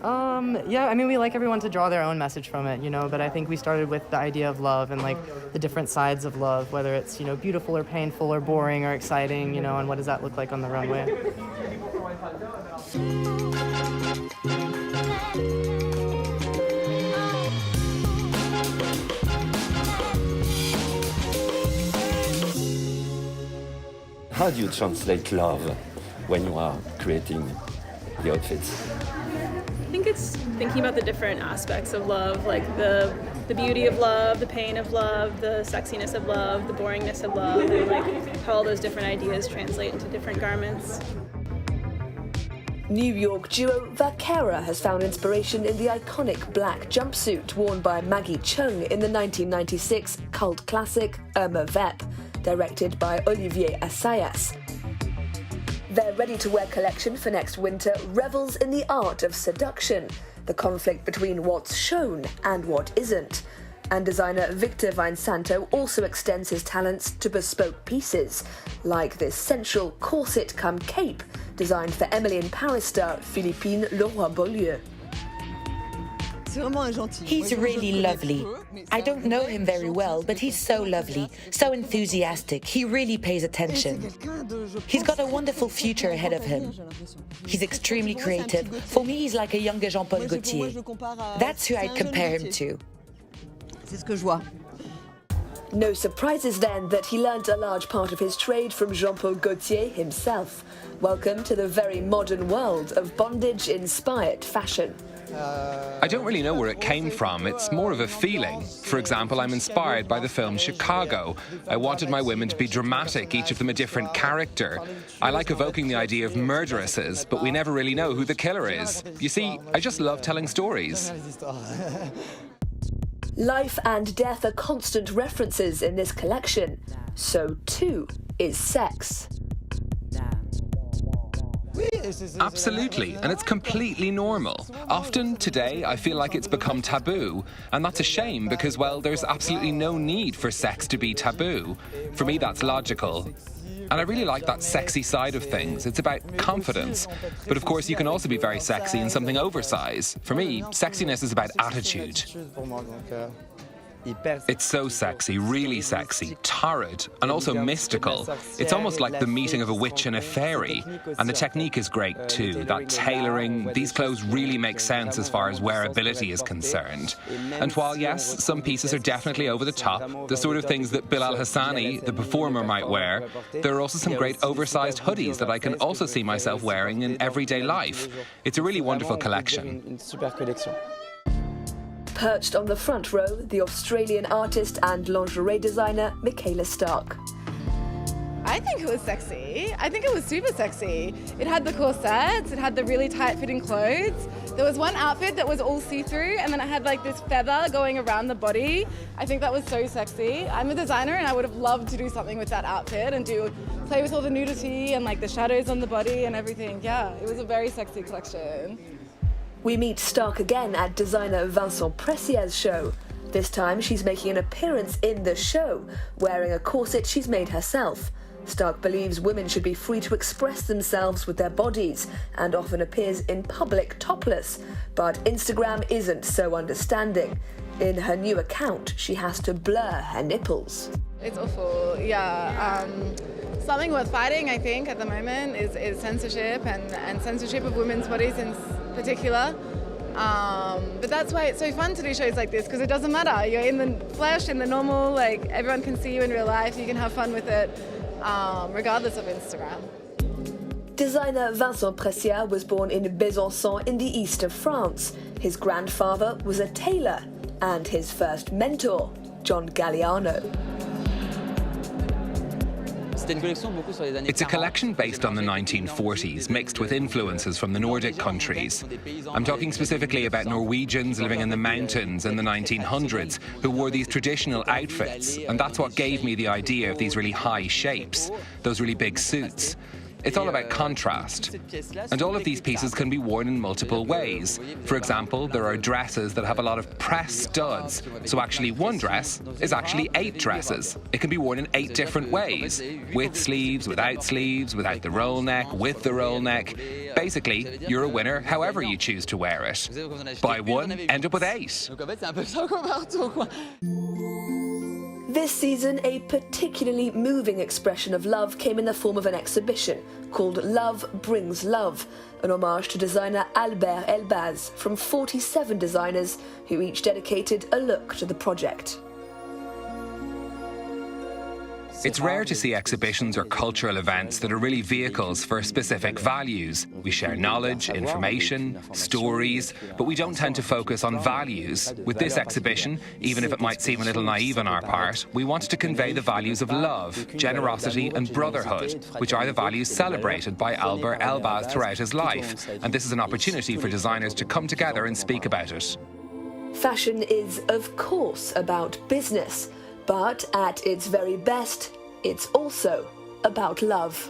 Yeah, I mean, we like everyone to draw their own message from it, but I think we started with the idea of love and, like, the different sides of love, whether it's, beautiful or painful or boring or exciting, and what does that look like on the runway. How do you translate love when you are creating the outfits? I think it's thinking about the different aspects of love, like the beauty of love, the pain of love, the sexiness of love, the boringness of love, and like how all those different ideas translate into different garments. New York duo Vaquera has found inspiration in the iconic black jumpsuit worn by Maggie Cheung in the 1996 cult classic Irma Vep, directed by Olivier Assayas. Their ready-to-wear collection for next winter revels in the art of seduction, the conflict between what's shown and what isn't. And designer Victor Weinsanto also extends his talents to bespoke pieces, like this sensual corset-come-cape designed for Emily in Paris star Philippine Leroy-Beaulieu. He's really lovely. I don't know him very well, but he's so lovely, so enthusiastic. He really pays attention. He's got a wonderful future ahead of him. He's extremely creative. For me, he's like a younger Jean-Paul Gaultier. That's who I'd compare him to. No surprises then that he learnt a large part of his trade from Jean-Paul Gaultier himself. Welcome to the very modern world of bondage-inspired fashion. I don't really know where it came from. It's more of a feeling. For example, I'm inspired by the film Chicago. I wanted my women to be dramatic, each of them a different character. I like evoking the idea of murderesses, but we never really know who the killer is. You see, I just love telling stories. Life and death are constant references in this collection. So too is sex. Absolutely, and it's completely normal. Often today I feel like it's become taboo, and that's a shame because, well, there's absolutely no need for sex to be taboo. For me, that's logical. And I really like that sexy side of things. It's about confidence. But of course, you can also be very sexy in something oversized. For me, sexiness is about attitude. It's so sexy, really sexy, torrid, and also mystical. It's almost like the meeting of a witch and a fairy. And the technique is great too, that tailoring. These clothes really make sense as far as wearability is concerned. And while, yes, some pieces are definitely over the top, the sort of things that Bilal Hassani, the performer, might wear, there are also some great oversized hoodies that I can also see myself wearing in everyday life. It's a really wonderful collection. Perched on the front row, the Australian artist and lingerie designer Michaela Stark. I think it was sexy. I think it was super sexy. It had the corsets, it had the really tight-fitting clothes. There was one outfit that was all see-through, and then it had like this feather going around the body. I think that was so sexy. I'm a designer, and I would have loved to do something with that outfit and play with all the nudity and like the shadows on the body and everything. Yeah, it was a very sexy collection. We meet Stark again at designer Vincent Pressiat's show. This time she's making an appearance in the show, wearing a corset she's made herself. Stark believes women should be free to express themselves with their bodies and often appears in public topless. But Instagram isn't so understanding. In her new account, she has to blur her nipples. It's awful, yeah. Something worth fighting, I think, at the moment is censorship and censorship of women's bodies in particular. But that's why it's so fun to do shows like this, because it doesn't matter. You're in the flesh, in the normal, like everyone can see you in real life. You can have fun with it, regardless of Instagram. Designer Vincent Pressiat was born in Besançon in the east of France. His grandfather was a tailor, and his first mentor, John Galliano. It's a collection based on the 1940s, mixed with influences from the Nordic countries. I'm talking specifically about Norwegians living in the mountains in the 1900s who wore these traditional outfits, and that's what gave me the idea of these really high shapes, those really big suits. It's all about contrast. And all of these pieces can be worn in multiple ways. For example, there are dresses that have a lot of press studs. So actually one dress is actually 8 dresses. It can be worn in 8 different ways. With sleeves, without the roll neck, with the roll neck. Basically, you're a winner however you choose to wear it. Buy one, end up with 8. This season, a particularly moving expression of love came in the form of an exhibition called Love Brings Love, an homage to designer Alber Elbaz from 47 designers who each dedicated a look to the project. It's rare to see exhibitions or cultural events that are really vehicles for specific values. We share knowledge, information, stories, but we don't tend to focus on values. With this exhibition, even if it might seem a little naive on our part, we wanted to convey the values of love, generosity and brotherhood, which are the values celebrated by Alber Elbaz throughout his life. And this is an opportunity for designers to come together and speak about it. Fashion is, of course, about business, but at its very best, it's also about love.